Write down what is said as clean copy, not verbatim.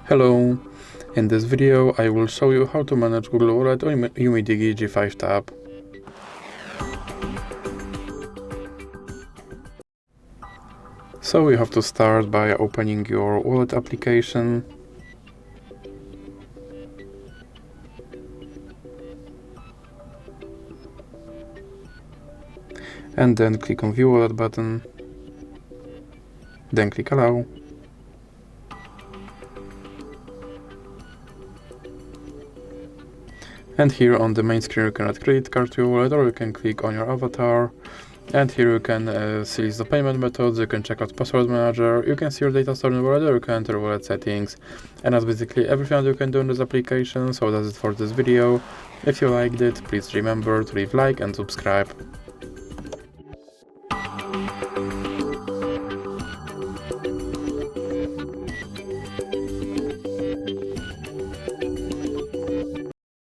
Hello, in this video I will show you how to manage Google Wallet on UMIDIGI G5 Tab. So you have to start by opening your wallet application. And then click on View Wallet button. Then click Allow. And here on the main screen you can add credit card to your wallet, or you can click on your avatar. And here you can select the payment methods, you can check out password manager, you can see your data stored in the wallet, or you can enter wallet settings. And that's basically everything that you can do in this application, so that's it for this video. If you liked it, please remember to leave like and subscribe.